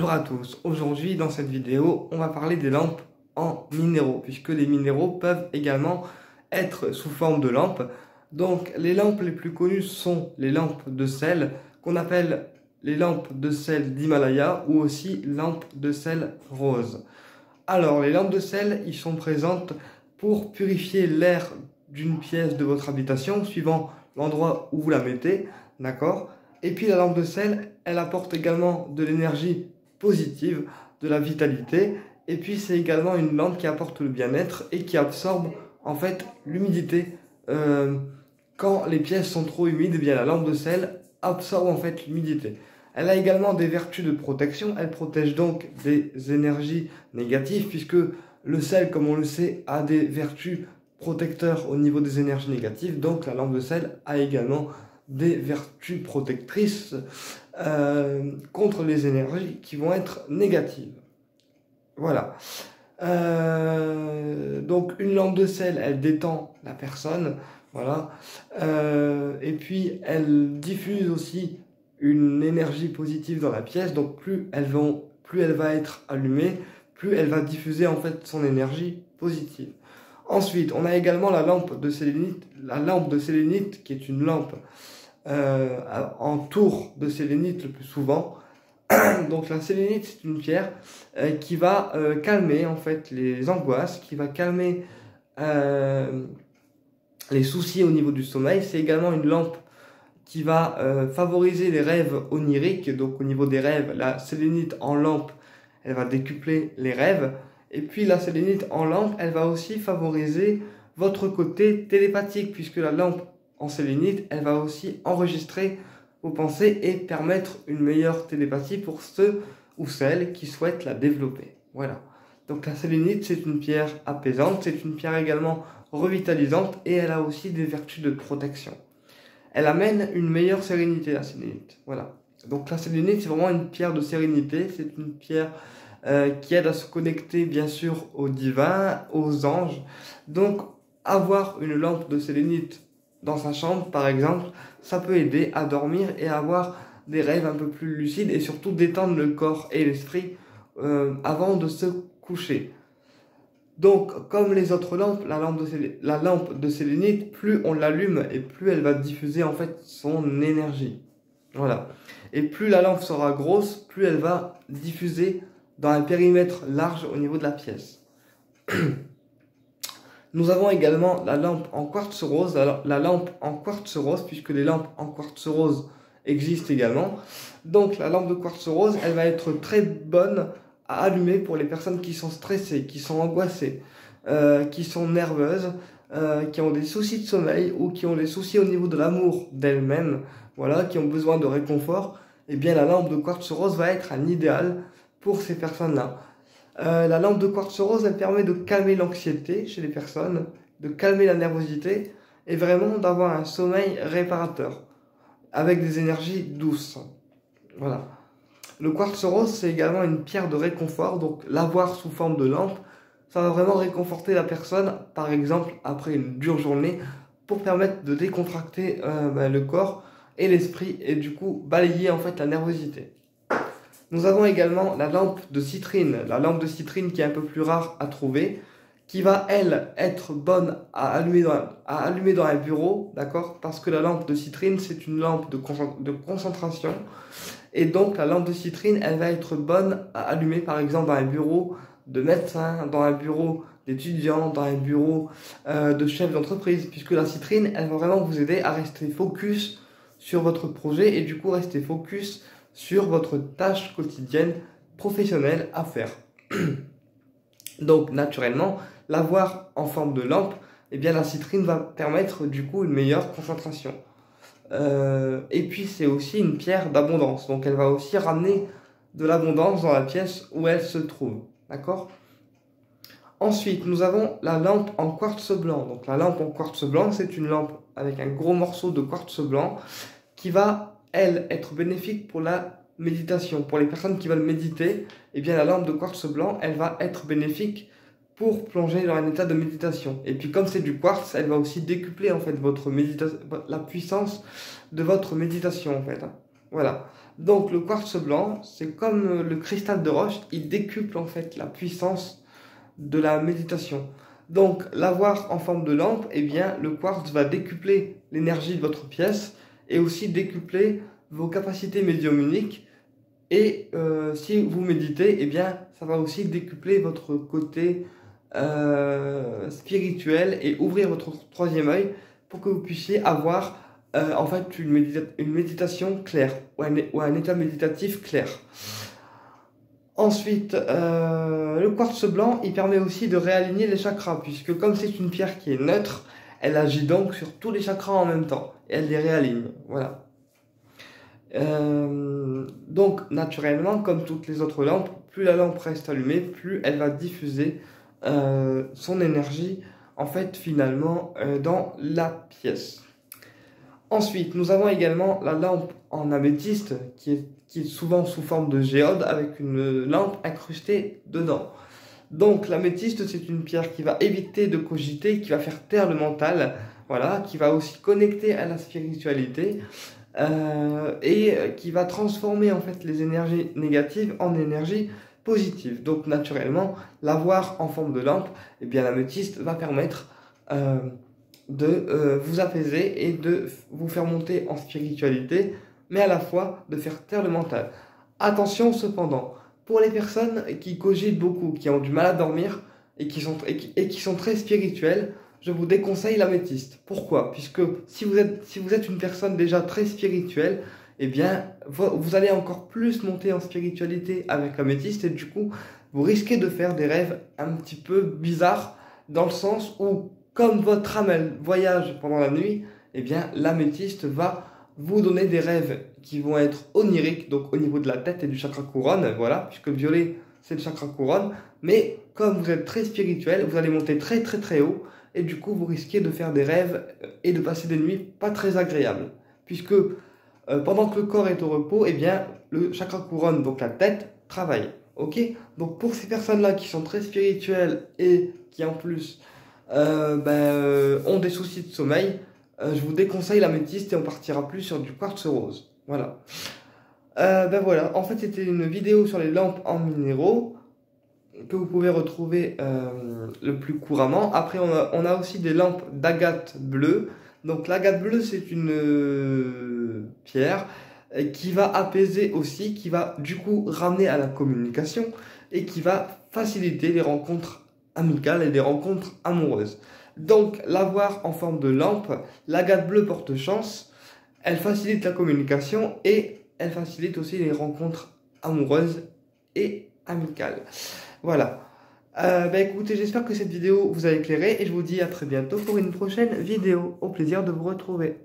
Bonjour à tous, aujourd'hui dans cette vidéo on va parler des lampes en minéraux puisque les minéraux peuvent également être sous forme de lampes. Donc les lampes les plus connues sont les lampes de sel qu'on appelle les lampes de sel d'Himalaya ou aussi lampes de sel rose. Alors les lampes de sel ils sont présentes pour purifier l'air d'une pièce de votre habitation suivant l'endroit où vous la mettez, d'accord? Et puis la lampe de sel elle apporte également de l'énergie positive, de la vitalité, et puis c'est également une lampe qui apporte le bien-être et qui absorbe en fait l'humidité. Quand les pièces sont trop humides, eh bien la lampe de sel absorbe en fait l'humidité. Elle a également des vertus de protection, elle protège donc des énergies négatives puisque le sel, comme on le sait, a des vertus protecteurs au niveau des énergies négatives, donc la lampe de sel a également des vertus protectrices contre les énergies qui vont être négatives. Voilà. Donc une lampe de sel, elle détend la personne, voilà. Et puis elle diffuse aussi une énergie positive dans la pièce. Donc plus elle va être allumée, plus elle va diffuser en fait son énergie positive. Ensuite, on a également la lampe de sélénite, qui est une lampe en tour de sélénite le plus souvent. Donc la sélénite c'est une pierre qui va calmer en fait les angoisses, qui va calmer les soucis au niveau du sommeil. C'est également une lampe qui va favoriser les rêves oniriques. Donc au niveau des rêves, la sélénite en lampe elle va décupler les rêves. Et puis la sélénite en lampe elle va aussi favoriser votre côté télépathique puisque la lampe en sélénite, elle va aussi enregistrer vos pensées et permettre une meilleure télépathie pour ceux ou celles qui souhaitent la développer. Voilà. Donc la sélénite, c'est une pierre apaisante, c'est une pierre également revitalisante et elle a aussi des vertus de protection. Elle amène une meilleure sérénité, la sélénite. Voilà. Donc la sélénite, c'est vraiment une pierre de sérénité, c'est une pierre qui aide à se connecter bien sûr au divin, aux anges. Donc avoir une lampe de sélénite dans sa chambre par exemple, ça peut aider à dormir et à avoir des rêves un peu plus lucides et surtout détendre le corps et l'esprit avant de se coucher. Donc comme les autres lampes, la lampe de sélénite, plus on l'allume et plus elle va diffuser en fait son énergie. Voilà. Et plus la lampe sera grosse, plus elle va diffuser dans un périmètre large au niveau de la pièce. Nous avons également la lampe en quartz rose. Alors, la lampe en quartz rose, puisque les lampes en quartz rose existent également. Donc la lampe de quartz rose, elle va être très bonne à allumer pour les personnes qui sont stressées, qui sont angoissées, qui sont nerveuses, qui ont des soucis de sommeil ou qui ont des soucis au niveau de l'amour d'elles-mêmes, voilà, qui ont besoin de réconfort. Eh bien la lampe de quartz rose va être un idéal pour ces personnes-là. La lampe de quartz rose, elle permet de calmer l'anxiété chez les personnes, de calmer la nervosité et vraiment d'avoir un sommeil réparateur avec des énergies douces. Voilà. Le quartz rose, c'est également une pierre de réconfort, donc l'avoir sous forme de lampe, ça va vraiment réconforter la personne, par exemple après une dure journée, pour permettre de décontracter le corps et l'esprit et du coup balayer en fait la nervosité. Nous avons également la lampe de citrine qui est un peu plus rare à trouver, qui va, elle, être bonne à allumer dans un bureau, d'accord? Parce que la lampe de citrine, c'est une lampe de concentration. Et donc, la lampe de citrine, elle va être bonne à allumer, par exemple, dans un bureau de médecin, dans un bureau d'étudiant, dans un bureau de chef d'entreprise, puisque la citrine, elle va vraiment vous aider à rester focus sur votre projet et du coup, rester focus sur votre tâche quotidienne professionnelle à faire. Donc naturellement, l'avoir en forme de lampe, eh bien la citrine va permettre du coup une meilleure concentration. Et puis c'est aussi une pierre d'abondance, donc elle va aussi ramener de l'abondance dans la pièce où elle se trouve, d'accord? Ensuite, nous avons la lampe en quartz blanc. Donc la lampe en quartz blanc, c'est une lampe avec un gros morceau de quartz blanc qui va elle, être bénéfique pour la méditation. Pour les personnes qui veulent méditer, eh bien la lampe de quartz blanc, elle va être bénéfique pour plonger dans un état de méditation. Et puis comme c'est du quartz, elle va aussi décupler en fait la puissance de votre méditation en fait. Voilà. Donc le quartz blanc, c'est comme le cristal de roche, il décuple en fait la puissance de la méditation. Donc l'avoir en forme de lampe, eh bien le quartz va décupler l'énergie de votre pièce et aussi décupler vos capacités médiumniques. Et si vous méditez, eh bien ça va aussi décupler votre côté spirituel et ouvrir votre troisième œil pour que vous puissiez avoir en fait une méditation claire ou un état méditatif clair. Ensuite, le quartz blanc, il permet aussi de réaligner les chakras, puisque comme c'est une pierre qui est neutre, elle agit donc sur tous les chakras en même temps, et elle les réaligne, voilà. Donc, naturellement, comme toutes les autres lampes, plus la lampe reste allumée, plus elle va diffuser son énergie, en fait, finalement, dans la pièce. Ensuite, nous avons également la lampe en améthyste qui est souvent sous forme de géode avec une lampe incrustée dedans. Donc l'améthyste, c'est une pierre qui va éviter de cogiter, qui va faire taire le mental, voilà, qui va aussi connecter à la spiritualité et qui va transformer en fait les énergies négatives en énergies positives. Donc naturellement, l'avoir en forme de lampe, eh bien l'améthyste va permettre de vous apaiser et de vous faire monter en spiritualité, mais à la fois de faire taire le mental. Attention cependant, pour les personnes qui cogitent beaucoup, qui ont du mal à dormir et qui sont très spirituelles, je vous déconseille l'améthyste. Pourquoi? Puisque si vous êtes une personne déjà très spirituelle, eh bien vous allez encore plus monter en spiritualité avec l'améthyste et du coup vous risquez de faire des rêves un petit peu bizarres dans le sens où comme votre âme elle voyage pendant la nuit, eh bien l'améthyste va vous donner des rêves qui vont être oniriques, donc au niveau de la tête et du chakra couronne, voilà, puisque le violet c'est le chakra couronne, mais comme vous êtes très spirituel, vous allez monter très très très haut, et du coup vous risquez de faire des rêves et de passer des nuits pas très agréables, puisque pendant que le corps est au repos, eh bien le chakra couronne, donc la tête, travaille, ok? Donc pour ces personnes-là qui sont très spirituelles et qui en plus ont des soucis de sommeil, je vous déconseille l'améthyste et on partira plus sur du quartz rose. Voilà. Voilà, en fait c'était une vidéo sur les lampes en minéraux que vous pouvez retrouver le plus couramment. Après on a aussi des lampes d'agate bleue. Donc l'agate bleue c'est une pierre qui va apaiser aussi, qui va du coup ramener à la communication et qui va faciliter les rencontres amicales et les rencontres amoureuses. Donc l'avoir en forme de lampe, l'agate bleue porte chance, elle facilite la communication et elle facilite aussi les rencontres amoureuses et amicales. Voilà. Écoutez, j'espère que cette vidéo vous a éclairé et je vous dis à très bientôt pour une prochaine vidéo. Au plaisir de vous retrouver.